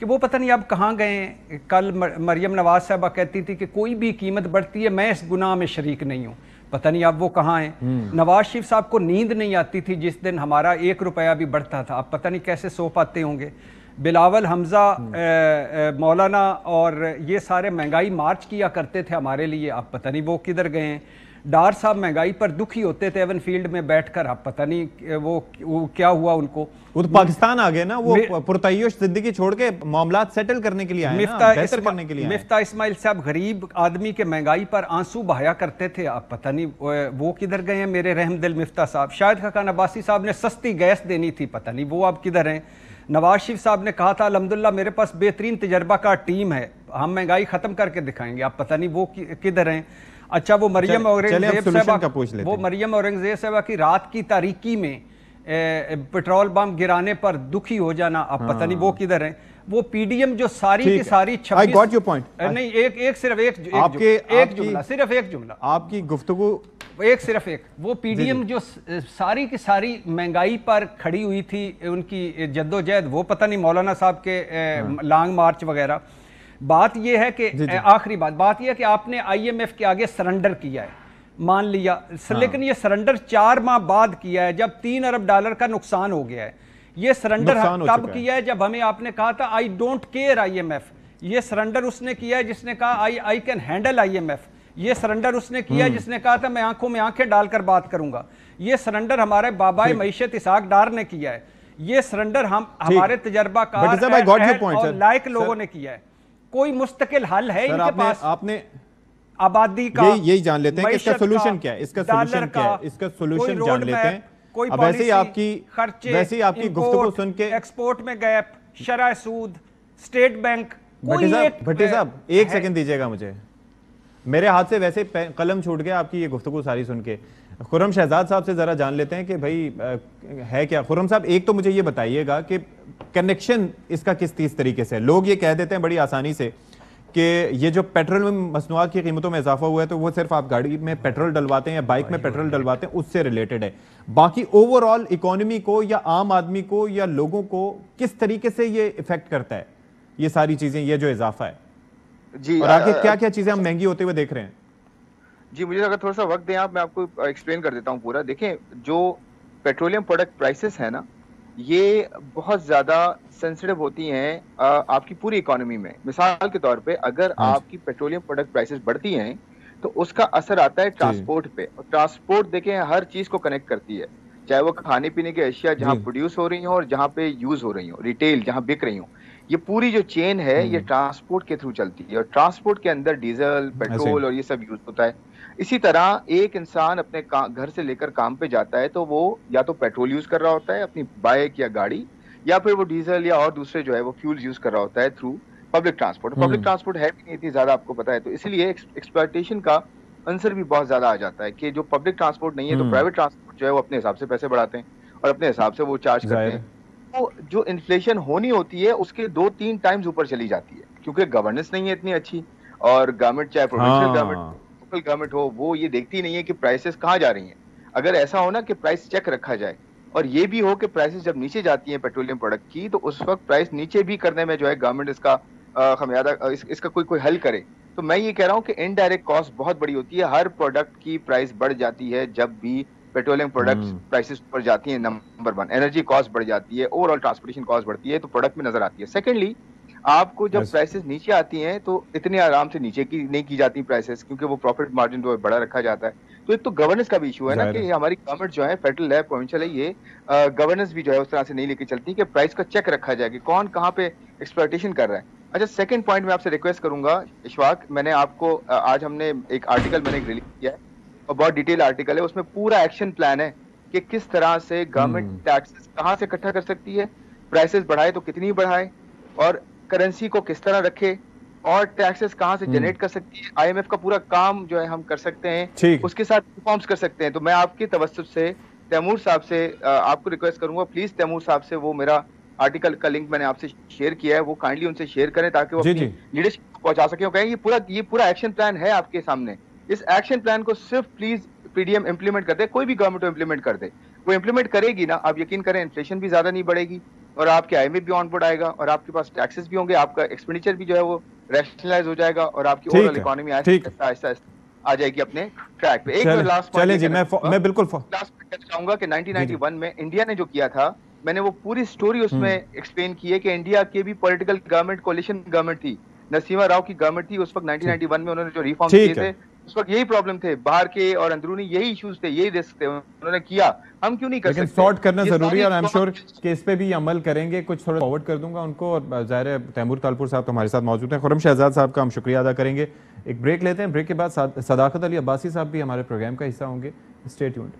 کہ وہ پتہ نہیں اب کہاں گئے ہیں. کل مریم نواز صاحبہ کہتی تھی کہ کوئی بھی قیمت بڑھتی ہے میں اس گناہ میں شریک نہیں ہوں. پتہ نہیں اب وہ کہاں ہیں. نواز شریف صاحب کو نیند نہیں آتی تھی جس دن ہمارا 1 روپیہ بھی بڑھتا تھا. اب پتہ نہیں کیسے سو پاتے ہوں گے. بلاول حمزہ مولانا اور یہ سارے مہنگائی مارچ کیا کرتے تھے ہمارے لیے. اب پتہ نہیں وہ کدھر گئے ہیں. ڈار صاحب مہنگائی پر دکھی ہوتے تھے ایون فیلڈ میں بیٹھ کر. اب پتہ نہیں وہ کیا ہوا ان کو. وہ تو پاکستان آ گئے نا, وہ پرتعیش زندگی چھوڑ کے معاملات سیٹل کرنے کے لیے آئے نا, بہتر کرنے کے لیے آئے. مفتاح اسماعیل صاحب غریب آدمی کے مہنگائی پر آنسو بہایا کرتے تھے. اب پتہ نہیں وہ کدھر گئے ہیں میرے رحم دل مفتاح صاحب. شاہد خاقان عباسی صاحب نے سستی گیس دینی تھی, پتہ نہیں وہ اب کدھر ہیں. نواز شریف صاحب نے کہا تھا الحمدللہ میرے پاس بہترین تجربہ کا ٹیم ہے, ہم مہنگائی ختم کر کے دکھائیں گے. اب پتہ نہیں وہ کدھر ہیں. اچھا وہ مریم اورنگزیب صاحبہ کی رات کی تاریکی میں پیٹرول بم گرانے پر دکھی ہو جانا, اب پتہ نہیں وہ کدھر ہیں. وہ پی ڈی ایم جو ساری کی ساری 26 نہیں ایک جملہ صرف ایک جملہ آپ کی گفتگو صرف ایک وہ پی ڈی ایم جو ساری کی ساری مہنگائی پر کھڑی ہوئی تھی ان کی جدوجہد, وہ پتہ نہیں مولانا صاحب کے لانگ مارچ وغیرہ. بات یہ ہے کہ آخری بات یہ ہے کہ آپ نے آئی ایم ایف کے آگے سرنڈر کیا ہے, مان لیا, لیکن یہ سرنڈر 4 ماہ بعد کیا ہے جب $3 ارب کا نقصان ہو گیا ہے. یہ سرنڈر تب کیا ہے جب ہمیں آپ نے کہا تھا I don't care I M F. یہ سرنڈر اس نے کیا ہے جس نے کہا I can handle I M F. یہ سرنڈر اس نے کیا ہے جس نے کہا تھا میں آنکھوں میں آنکھیں ڈال کر بات کروں گا. یہ سرنڈر ہمارے بابائے معیشت اسحاق ڈار نے کیا ہے. یہ سرنڈر ہمارے تجربہ کار اور لائق لوگوں نے کیا ہے. کوئی مستقل حل ہے ان کے پاس؟ آپ نے آبادی کا یہی جان لیتے ہیں کہ اس کا سولوشن کیا ہے, اس کا سولوشن کیا ہے, اس کا سولوشن جان لیتے ہیں. اب ویسے ہی آپ کی گفتگو سن کے ایکسپورٹ میں گیپ, شرح سود, اسٹیٹ بینک. بھٹی صاحب 1 سیکنڈ دیجئے گا مجھے, میرے ہاتھ سے ویسے قلم چھوٹ گیا آپ کی یہ گفتگو ساری سن کے. خرم شہزاد صاحب سے ذرا جان لیتے ہیں کہ بھائی ہے کیا. خرم صاحب ایک تو مجھے یہ بتائیے گا کہ کنیکشن اس کا کس طریقے سے. لوگ یہ کہہ دیتے ہیں بڑی آسانی سے کہ یہ جو پیٹرول میں مصنوعات کی قیمتوں میں اضافہ ہوا ہے تو وہ صرف آپ گاڑی میں پیٹرول ڈلواتے ہیں یا بائک میں پیٹرول ڈلواتے ہیں اس سے ریلیٹڈ ہے. باقی اوور آل اکانومی کو یا عام آدمی کو یا لوگوں کو کس طریقے سے یہ افیکٹ کرتا ہے یہ ساری چیزیں, یہ جو اضافہ ہے جی, اور آگے کیا کیا چیزیں ہم مہنگی ہوتے ہوئے دیکھ رہے ہیں؟ جی مجھے اگر تھوڑا سا وقت دیں آپ, میں آپ کو ایکسپلین کر دیتا ہوں پورا. دیکھیں جو پیٹرولیم پروڈکٹ پرائسز ہیں نا یہ بہت زیادہ سینسٹیو ہوتی ہیں آپ کی پوری اکانومی میں. مثال کے طور پہ اگر آپ کی پیٹرولیم پروڈکٹ پرائسز بڑھتی ہیں تو اس کا اثر آتا ہے ٹرانسپورٹ پہ. اور ٹرانسپورٹ دیکھیں ہر چیز کو کنیکٹ کرتی ہے, چاہے وہ کھانے پینے کی اشیاء جہاں پروڈیوس ہو رہی ہوں اور جہاں پہ یوز ہو رہی ہوں, ریٹیل جہاں بک رہی ہوں. یہ پوری جو چین ہے یہ ٹرانسپورٹ کے تھرو چلتی ہے اور ٹرانسپورٹ کے اندر ڈیزل, پیٹرول اور یہ سب یوز ہوتا ہے. اسی طرح ایک انسان اپنے گھر سے لے کر کام پہ جاتا ہے تو وہ یا تو پیٹرول یوز کر رہا ہوتا ہے اپنی بائک یا گاڑی, یا پھر وہ ڈیزل یا اور دوسرے جو ہے وہ فیول یوز کر رہا ہوتا ہے through public transport. Public transport ہے بھی نہیں اتنی زیادہ, آپ کو پتا ہے, تو اس لیے ایکسپلائٹیشن کا عنصر بھی بہت زیادہ آ جاتا ہے کہ جو پبلک ٹرانسپورٹ نہیں ہے تو پرائیویٹ ٹرانسپورٹ جو ہے وہ اپنے حساب سے پیسے بڑھاتے ہیں اور اپنے حساب سے وہ چارج کرتے ہیں. تو جو انفلیشن ہونی ہوتی ہے اس کے 2-3 ٹائمز اوپر چلی جاتی ہے کیونکہ گورننس نہیں ہے اتنی اچھی, اور گورنمنٹ چاہے پروونشل گورنمنٹ لوکل گورنمنٹ ہو وہ یہ دیکھتی نہیں ہے کہ پرائسز کہاں جا رہی ہیں. اگر ایسا ہونا کہ پرائس چیک رکھا جائے اور یہ بھی ہو کہ پرائسز جب نیچے جاتی ہیں پیٹرولیم پروڈکٹ کی تو اس وقت پرائس نیچے بھی کرنے میں جو ہے گورنمنٹ اس کا خمیازہ اس کا کوئی حل کرے. تو میں یہ کہہ رہا ہوں کہ انڈائریکٹ کاسٹ بہت بڑی ہوتی ہے. ہر پروڈکٹ کی پرائس بڑھ جاتی ہے جب بھی پیٹرولیم پروڈکٹس پرائسز پر جاتی ہیں. نمبر 1 انرجی کاسٹ بڑھ جاتی ہے, اوور آل ٹرانسپورٹیشن کاسٹ بڑھتی ہے تو پروڈکٹ میں نظر آتی ہے. سیکنڈلی آپ کو جب پرائسز نیچے آتی ہیں تو اتنے آرام سے نیچے کی نہیں کی جاتی پرائسز کیونکہ وہ پروفٹ مارجن جو ہے بڑا رکھا جاتا ہے. تو ایک تو گورننس کا بھی ایشو ہے نا کہ ہماری گورنمنٹ جو ہے فیڈرل ہے, پروونشل ہے, یہ گورننس بھی جو ہے اس طرح سے نہیں لے کے چلتی کہ پرائس کا چیک رکھا جائے کہ کون کہاں پہ ایکسپلائٹیشن کر رہا ہے. اچھا سیکنڈ پوائنٹ میں آپ سے ریکویسٹ کروں گا اشفاق, میں نے آپ کو آج ہم نے ایک آرٹیکل میں نے ریلیز کیا ہے اور بہت ڈیٹیل آرٹیکل ہے, اس میں پورا ایکشن پلان ہے کہ کس طرح سے گورنمنٹ ٹیکسز کہاں سے اکٹھا کر سکتی ہے, پرائسز بڑھائے تو کتنی بڑھائے, اور کرنسی کو کس طرح رکھے, اور ٹیکسز کہاں سے جنریٹ کر سکتی ہے. آئی ایم ایف کا پورا کام جو ہے ہم کر سکتے ہیں, اس کے ساتھ ریفارمز کر سکتے ہیں. تو میں آپ کے توسط سے تیمور صاحب سے آپ کو ریکویسٹ کروں گا پلیز تیمور صاحب سے وہ میرا آرٹیکل کا لنک میں نے آپ سے شیئر کیا ہے وہ کائنڈلی ان سے شیئر کریں تاکہ وہ اپنی لیڈرشپ کو پہنچا سکیں. یہ پورا ایکشن پلان ہے آپ کے سامنے. اس ایکشن پلان کو صرف please P D M implement کر دے, کوئی بھی گورنمنٹ امپلیمنٹ کر دے, وہ امپلیمنٹ کرے گی نا آپ یقین کریں انفلیشن بھی زیادہ نہیں بڑھے گی, اور آپ کے IMF بھی آن بورڈ آئے گا اور آپ کے پاس ٹیکسز بھی ہوں گے, آپ کا ایکسپینڈیچر بھی جو ہے وہ ریشنلائز ہو جائے گا اور آپ کی اوور آل اکانومی آہستہ آہستہ آ جائے گی اپنے ٹریک پہ. ایک لاسٹ چلیں جی, میں بالکل لاسٹ پوائنٹ چاہوں گا کہ 1991 میں انڈیا نے جو کیا تھا, میں نے وہ پوری سٹوری اس میں ایکسپلین کی ہے کہ انڈیا کی بھی پولیٹیکل گورنمنٹ کولیشن گورنمنٹ تھی, نرسمہا راؤ کی گورنمنٹ تھی اس وقت 1991 میں. انہوں نے جو ریفارم کیے تھے اس وقت یہی پرابلم تھے, باہر کے اور اندرونی یہی ایشوز تھے, یہی رسک تھے, انہوں نے کیا, ہم کیوں نہیں کر سکتے؟ لیکن سارٹ کرنا ضروری ہے اور آئی ایم شیور کہ اس پہ بھی عمل کریں گے. کچھ تھوڑا فارورڈ کر دوں گا ان کو, اور ظاہر ہے تیمور طالپور صاحب تو ہمارے ساتھ موجود ہیں. خرم شہزاد صاحب کا ہم شکریہ ادا کریں گے. ایک بریک لیتے ہیں, بریک کے بعد صداقت علی عباسی صاحب بھی ہمارے پروگرام کا حصہ ہوں گے. Stay tuned.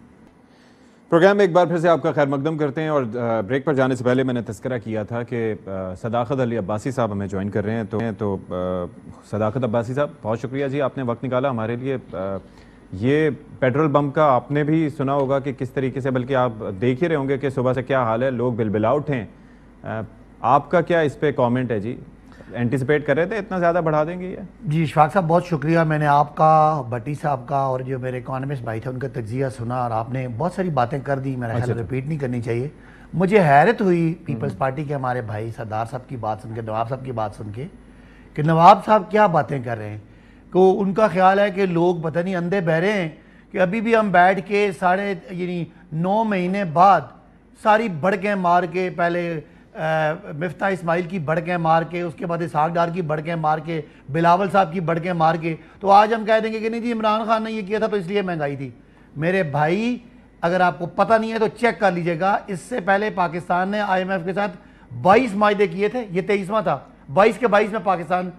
پروگرام میں ایک بار پھر سے آپ کا خیر مقدم کرتے ہیں, اور بریک پر جانے سے پہلے میں نے تذکرہ کیا تھا کہ صداقت علی عباسی صاحب ہمیں جوائن کر رہے ہیں. تو صداقت عباسی صاحب بہت شکریہ جی, آپ نے وقت نکالا ہمارے لیے. یہ پیٹرول بمپ کا آپ نے بھی سنا ہوگا کہ کس طریقے سے, بلکہ آپ دیکھ ہی رہے ہوں گے کہ صبح سے کیا حال ہے, لوگ بلبلا اٹھے ہیں. آپ کا کیا اس پہ کامنٹ ہے جی؟ اینٹیسپیٹ کر رہے تھے اتنا زیادہ بڑھا دیں گے یہ؟ جی اشفاق صاحب بہت شکریہ. میں نے آپ کا, بٹی صاحب کا اور جو میرے اکانومسٹ بھائی تھے ان کا تجزیہ سنا, اور آپ نے بہت ساری باتیں کر دی, میرا خیال ریپیٹ نہیں کرنی چاہیے. مجھے حیرت ہوئی پیپلز پارٹی کے ہمارے بھائی سردار صاحب کی بات سن کے, نواب صاحب کی بات سن کے, کہ نواب صاحب کیا باتیں کر رہے ہیں. کہ ان کا خیال ہے کہ لوگ پتہ نہیں اندھے بہرے ہیں, کہ ابھی بھی ہم بیٹھ کے 9 مہینے بعد ساری بڑکیں مار کے, پہلے مفتاح اسماعیل کی بڑکیں مار کے, اس کے بعد اسحاق ڈار کی بڑکیں مار کے, بلاول صاحب کی بڑکیں مار کے, تو آج ہم کہہ دیں گے کہ نہیں جی عمران خان نے یہ کیا تھا تو اس لیے مہنگائی تھی. میرے بھائی اگر آپ کو پتہ نہیں ہے تو چیک کر لیجئے گا, اس سے پہلے پاکستان نے IMF کے ساتھ 22 معاہدے کیے تھے, یہ 23واں تھا. 22 کے 22 میں پاکستان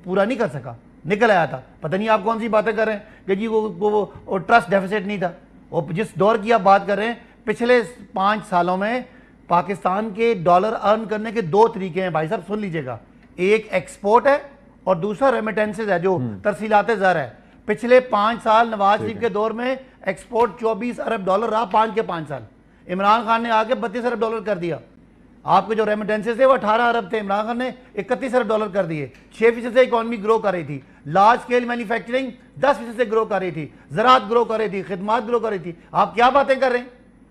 پورا نہیں کر سکا, نکل آیا تھا. پتہ نہیں آپ کون سی باتیں کر رہے ہیں کہ جی وہ ٹرسٹ ڈیفیسٹ نہیں تھا. وہ جس دور کی آپ بات کر رہے ہیں, پچھلے 5 سالوں میں پاکستان کے ڈالر ارن کرنے کے 2 طریقے ہیں بھائی صاحب, سن لیجئے گا. ایک ایکسپورٹ ہے اور دوسرا ریمیٹنسز ہے, جو ترسیلات زر ہے. پچھلے 5 سال نواز شریف کے دور میں ایکسپورٹ 24 ارب ڈالر رہا, 5 کے 5 سال. عمران خان نے آگے 32 ارب ڈالر کر دیا. آپ کے جو ریمیٹنسز تھے وہ 18 ارب تھے, عمران خان نے 31 ارب ڈالر کر دیے. 6% سے اکانومی گرو کر رہی تھی. لارج اسکیل مینوفیکچرنگ 10% سے گرو کر رہی تھی, زراعت گرو کر رہی تھی, خدمات گرو کر رہی تھی. آپ کیا باتیں کر رہے ہیں؟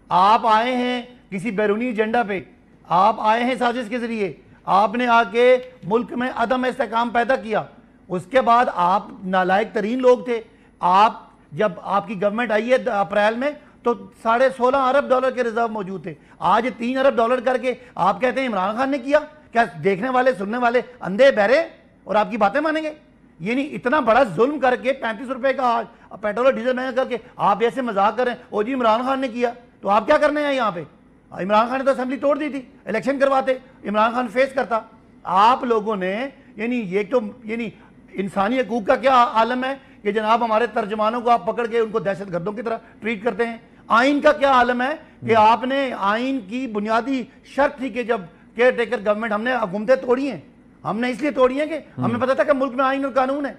آپ آئے ہیں کسی بیرونی ایجنڈا پہ, آپ آئے ہیں سازش کے ذریعے, آپ نے آ کے ملک میں عدم استحکام پیدا کیا. اس کے بعد آپ نالائق ترین لوگ تھے. آپ جب آپ کی گورنمنٹ آئی ہے اپریل میں تو 16.5 ارب ڈالر کے ریزرو موجود تھے. آج 3 ارب ڈالر کر کے آپ کہتے ہیں عمران خان نے کیا. کیا دیکھنے والے سننے والے اندھے بہرے اور آپ کی باتیں مانیں گے؟ یعنی اتنا بڑا ظلم کر کے 35 روپے کا پیٹرول اور ڈیزل مہنگا کر کے آپ ایسے مذاق کر رہے ہیں, او جی عمران خان نے کیا. تو آپ کیا کرنے ہیں یہاں پہ؟ عمران خان نے تو اسمبلی توڑ دی تھی, الیکشن کرواتے, عمران خان فیس کرتا. آپ لوگوں نے یعنی انسانی حقوق کا کیا عالم ہے کہ جناب ہمارے ترجمانوں کو آپ پکڑ کے ان کو دہشت گردوں کی طرح ٹریٹ کرتے ہیں. آئین کا کیا عالم ہے کہ آپ نے آئین کی بنیادی شرط تھی کہ جب کیئر ٹیکر گورنمنٹ, ہم نے حکومتیں توڑی ہیں, ہم نے اس لیے توڑی ہیں کہ ہمیں پتا تھا کہ ملک میں آئین اور قانون ہے.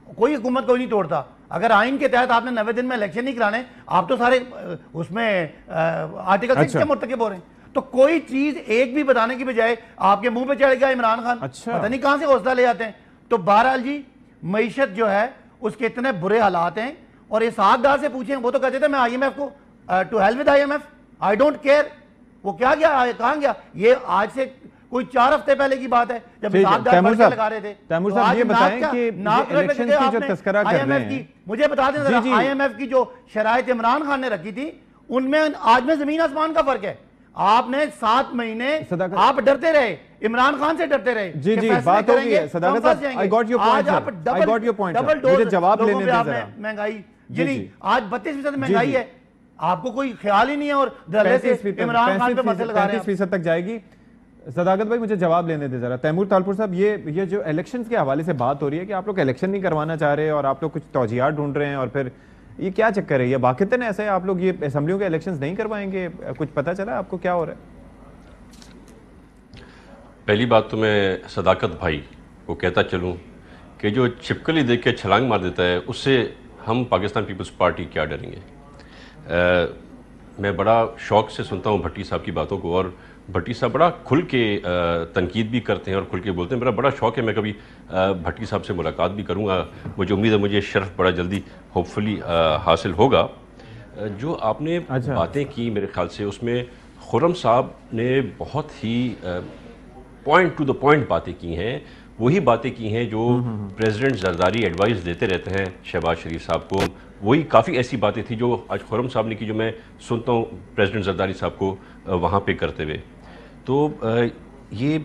کوئی حکومت کوئی نہیں توڑتا. اگر آئین کے تحت آپ نے 90 دن میں الیکشن نہیں کرانے, آپ تو سارے اس میں آرٹیکل 6 کے مرتکب ہو رہے ہیں. تو کوئی چیز ایک بھی بتانے کی بجائے آپ کے منہ پہ چڑھ گیا عمران خان, پتہ نہیں کہاں سے حوصلہ لے آتے ہیں. تو بہرحال جی معیشت جو ہے اس کے اتنے برے حالات ہیں, اور اسحاق ڈار سے پوچھیں, وہ تو کہتے تھے میں IMF کو to hell with IMF, I don't care. وہ کیا گیا, کہاں گیا؟ یہ آج سے کوئی 4 ہفتے پہلے کی بات ہے جب اسحاق ڈار پرچے لگا رہے تھے. تیمور صاحب یہ بتائیں کہ الیکشن کی جو تذکرہ کر رہے ہیں, مجھے بتا دیں ذرا, IMF کی جو شرائط عمران خان نے رکھی تھی ان میں آج میں زمین آسمان کا فرق ہے. آپ نے 7 مہینے آپ ڈرتے رہے, عمران خان سے ڈرتے رہے. جی جی بات ہوگی ہے صداقت صاحب, I got your point sir, I got your point sir. مجھے جواب لینے دیں ذرا. مہنگائی یعنی آج 32% مہنگائی ہے, آپ کو کوئی خیال ہی نہیں ہے, اور دھڑے سے عمران خان پہ مسئلہ لگا رہے ہیں. 35% تک جائے گی. صداقت بھائی مجھے جواب لینے دیں ذرا. تیمور طالپور صاحب, یہ جو الیکشنز کے حوالے سے بات ہو رہی ہے کہ آپ لوگ الیکشن نہیں کروانا چاہ رہے اور آپ لوگ کچھ توجیہات ڈھونڈ رہے ہیں, اور پھر یہ کیا چکر ہے؟ یہ واقعتاً ایسا ہے آپ لوگ یہ اسمبلیوں کے الیکشنز نہیں کروائیں گے؟ کچھ پتہ چلا آپ کو کیا ہو رہا ہے؟ پہلی بات تو میں صداقت بھائی کو کہتا چلوں کہ جو چھپکلی دیکھ کے چھلانگ مار دیتا ہے اس سے ہم پاکستان پیپلز پارٹی کیا ڈریں گے. میں بڑا شوق سے سنتا ہوں بھٹی صاحب کی باتوں کو, اور بھٹی صاحب بڑا کھل کے تنقید بھی کرتے ہیں اور کھل کے بولتے ہیں. میرا بڑا شوق ہے میں کبھی بھٹی صاحب سے ملاقات بھی کروں گا. مجھے امید ہے مجھے شرف بڑا جلدی ہوپ فلی حاصل ہوگا. جو آپ نے باتیں کی میرے خیال سے اس میں खुर्रम साहब ने बहुत ही पॉइंट टू द पॉइंट बातें की हैं, वही बातें की हैं जो प्रेसिडेंट जरदारी एडवाइस देते रहते हैं शहबाज शरीफ साहब को। वही काफ़ी ऐसी बातें थी जो आज खुर्रम साहब ने की, जो मैं सुनता हूँ प्रेसिडेंट जरदारी साहब को वहाँ पे करते हुए। तो ये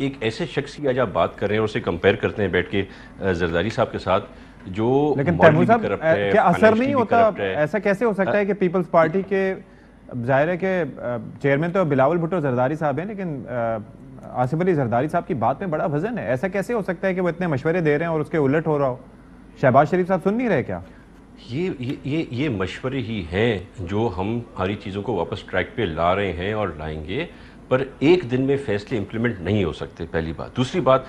एक ऐसे शख्स की आज आप बात कर रहे हैं और उसे कंपेयर करते हैं बैठ के जरदारी साहब के साथ, जो लेकिन तैमूर साहब क्या असर नहीं होता? ऐसा कैसे हो सकता है कि पीपल्स पार्टी के, जाहिर है कि चेयरमैन तो बिलावल भुट्टो जरदारी साहब हैं, लेकिन आसिफ अली जरदारी साहब की बात में बड़ा वजन है। ऐसा कैसे हो सकता है कि वो इतने मशवरे दे रहे हैं और उसके उलट हो रहा हो? शहबाज शरीफ साहब सुन नहीं रहे क्या? ये मशवरे ही हैं जो हम हमारी चीज़ों को वापस ट्रैक पे ला रहे हैं और लाएंगे, पर एक दिन में फैसले इम्प्लीमेंट नहीं हो सकते, पहली बात। दूसरी बात,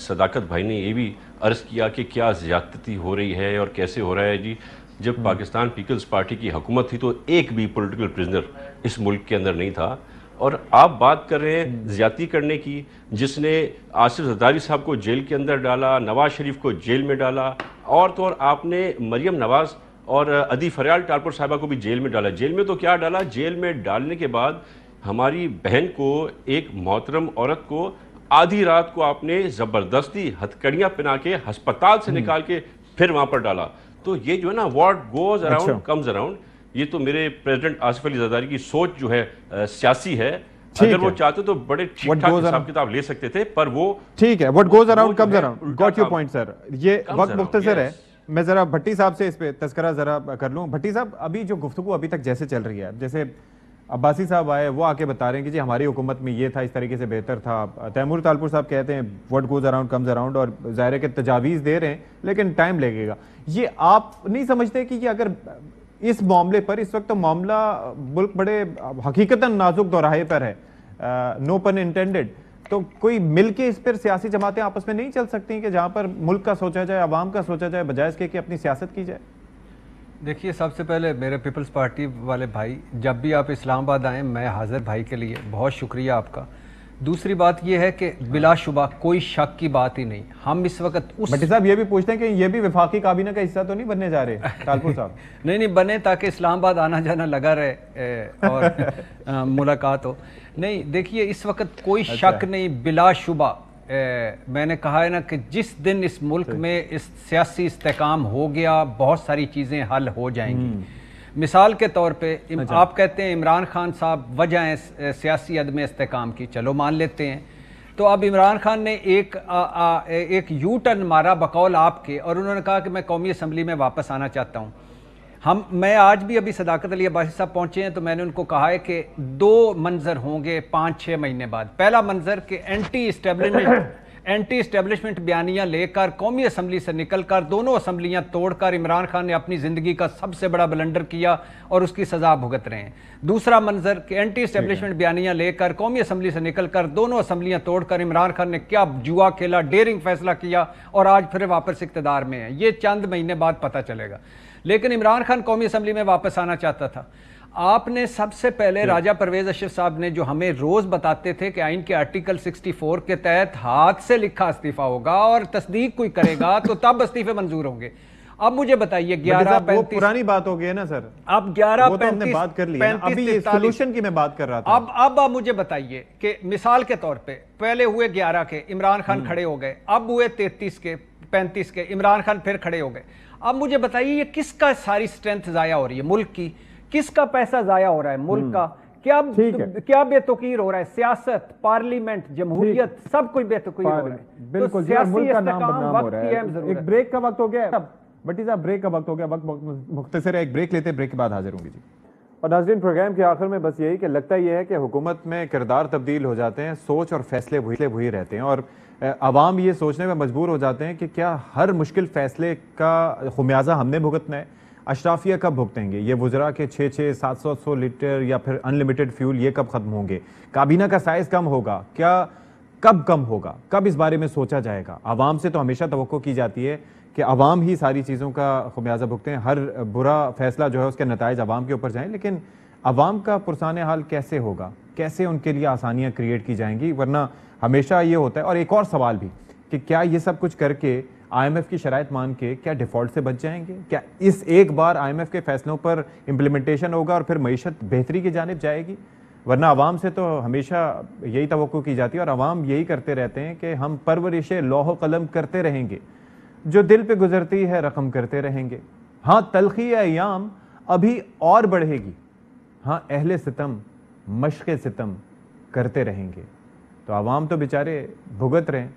सदाकत भाई ने ये भी अर्ज़ किया कि क्या ज़्यादती हो रही है और कैसे हो रहा है। जी, जब पाकिस्तान पीपल्स पार्टी की हुकूमत थी तो एक भी पॉलिटिकल प्रिजनर इस मुल्क के अंदर नहीं था, और आप बात कर रहे हैं ज़्यादती करने की, जिसने आसिफ जरदारी साहब को जेल के अंदर डाला, नवाज शरीफ को जेल में डाला, और तो और आपने मरियम नवाज और अदी फरियाल टालपुर साहिबा को भी जेल में डाला। जेल में तो क्या डाला, जेल में डालने के बाद हमारी बहन को, एक मोहतरम औरत को आधी रात को आपने ज़बरदस्ती हथकड़ियाँ पहना के अस्पताल से निकाल के फिर वहाँ पर डाला। तो ये जो है ना, what goes around comes around, ये तो मेरे प्रेसिडेंट आसिफ अली जरदारी की सोच जो है सियासी है। अगर वो चाहते तो बड़े ठीक ठाक हिसाब किताब ले सकते थे, पर वो ठीक है, what goes around comes around. Got your point sir. ये वक्त मुख्तसर है, मैं जरा भट्टी साहब से इस पे तस्करा जरा कर लूँ। भट्टी साहब, अभी जो गुफ्तगू अभी तक जैसे चल रही है, जैसे अब्बासी साहब आए, वो आके बता रहे हैं कि जी हमारी हुकूमत में ये था, इस तरीके से बेहतर था। तैमूर तालपुर साहब कहते हैं what goes around comes around, और ज़ाहिर है कि तजावीज़ दे रहे हैं लेकिन टाइम लगेगा। ये आप नहीं समझते कि अगर इस मामले पर इस वक्त तो मामला मुल्क बड़े हकीकतन नाजुक दोराहे पर है, नो पन इंटेंडेड, तो कोई मिल के इस पर सियासी जमातें आपस में नहीं चल सकती कि जहाँ पर मुल्क का सोचा जाए, आवाम का सोचा जाए, बजाय इसके कि अपनी सियासत की जाए? देखिए, सबसे पहले मेरे पीपल्स पार्टी वाले भाई, जब भी आप इस्लामाबाद आएँ मैं हाजिर भाई के लिए, बहुत शुक्रिया आपका। दूसरी बात यह है कि बिलाशुबा कोई शक की बात ही नहीं, हम इस वक्त उस भट्टी साहब ये भी पूछते हैं कि ये भी वफाकी काबीना का हिस्सा तो नहीं बनने जा रहे तालपुर साहब? नहीं बने, ताकि इस्लामाबाद आना जाना लगा रहे और मुलाकात हो। नहीं, देखिए इस वक्त कोई शक नहीं, बिलाशुबा मैंने कहा है ना कि जिस दिन इस मुल्क में इस सियासी इस्तेकाम हो गया, बहुत सारी चीज़ें हल हो जाएंगी। मिसाल के तौर पे आप कहते हैं इमरान खान साहब वजह है सियासी अदम इस्तेकाम की, चलो मान लेते हैं। तो अब इमरान खान ने एक यू टर्न मारा बकौल आपके, और उन्होंने कहा कि मैं कौमी असम्बली में वापस आना चाहता हूँ। मैं आज भी अभी सदाकत अली अब्बासी साहब पहुँचे हैं, तो मैंने उनको कहा है कि 2 मंजर होंगे 5-6 महीने बाद। पहला मंजर कि एंटी इस्टेब्लिशमेंट बयानियाँ लेकर कौमी असम्बली से निकलकर दोनों असम्बलियाँ तोड़कर इमरान खान ने अपनी ज़िंदगी का सबसे बड़ा ब्लंडर किया और उसकी सज़ा भुगत रहे हैं। दूसरा मंजर कि एंटी इस्टेब्लिशमेंट बयानियाँ लेकर कौमी असम्बली से निकलकर दोनों असम्बलियाँ तोड़कर इमरान खान ने क्या जुआ खेला, डेयरिंग फैसला किया और आज फिर वापस इक़्तिदार में है। ये चंद महीने बाद पता चलेगा। लेकिन इमरान खान कौमी असम्बली में वापस आना चाहता था। आपने सबसे पहले राजा परवेज अशरफ साहब ने, जो हमें रोज बताते थे कि आइन के आर्टिकल 64 के तहत हाथ से लिखा इस्तीफा होगा और तस्दीक कोई करेगा तो तब इस्तीफे मंजूर होंगे। अब मुझे बताइए 11:35 पुरानी बात हो गई है ना सर, अब 11:35 बात कर ली है, अभी ये सॉल्यूशन की मैं बात कर रहा था। अब आप मुझे बताइए कि मिसाल के तौर पे पहले हुए 11 के, इमरान खान खड़े हो गए, अब हुए 33 के, 35 के, इमरान खान फिर खड़े हो गए। अब मुझे बताइए ये किसका सारी स्ट्रेंथ जाया हो रही है? मुल्क की। किसका पैसा जाया हो रहा है? मुल्क का। क्या बेतुकीर हो रहा है? सियासत, पार्लियामेंट, जमहूरियत, सब कुछ बेतुकीर हो रहा है। बिल्कुल, तो मुल्क का नाम बदनाम हो रहा है। एक ब्रेक का वक्त हो गया भट्टी साहब, ब्रेक का वक्त हो गया, वक्त मुख्तसर है, एक ब्रेक लेते हैं, ब्रेक के बाद हाजिर होंगे जी। और नाज़रीन, प्रोग्राम के आखिर में बस यही कि लगता यह है कि हुकूमत में किरदार तब्दील हो जाते हैं, सोच और फैसले वही रहते हैं, और आवाम ये सोचने में मजबूर हो जाते हैं कि क्या हर मुश्किल फैसले का खुमियाजा हमने भुगतना है? अशराफिया कब भुगतेंगे? ये वुज़रा के 600, 700 लीटर या फिर अनलिमिटेड फ्यूल ये कब ख़त्म होंगे? काबीना का साइज़ कम होगा क्या? कब कम होगा? कब इस बारे में सोचा जाएगा? आवाम से तो हमेशा तवक्को की जाती है कि आवाम ही सारी चीज़ों का खुमियाजा भुगतें, हर बुरा फैसला जो है उसके नताइज आवाम के ऊपर जाएं, लेकिन आवाम का पुरसान हाल कैसे होगा? कैसे उनके लिए आसानियाँ क्रिएट की जाएंगी? वरना हमेशा ये होता है। और एक और सवाल भी कि क्या ये सब कुछ करके IMF की शराइत मान के क्या डिफ़ॉल्ट से बच जाएंगे? क्या इस एक बार IMF के फैसलों पर इम्प्लीमेंटेशन होगा और फिर मईशत बेहतरी की जानिब जाएगी? ورنہ عوام سے تو ہمیشہ یہی توقع کی جاتی ہے، اور عوام یہی کرتے رہتے ہیں کہ ہم پرورش لوح و قلم کرتے رہیں گے، جو دل پہ گزرتی ہے رقم کرتے رہیں گے۔ ہاں تلخی ایام ابھی اور بڑھے گی، ہاں اہل ستم مشق ستم کرتے رہیں گے۔ تو عوام تو بیچارے بھگت رہیں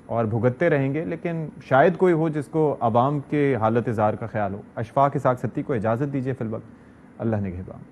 اور بھگتتے رہیں گے، لیکن شاید کوئی ہو جس کو عوام کے حالت زار کا خیال ہو۔ اشفاق اسحاق ستی کو اجازت دیجیے فی الوقت، اللہ نگہبان۔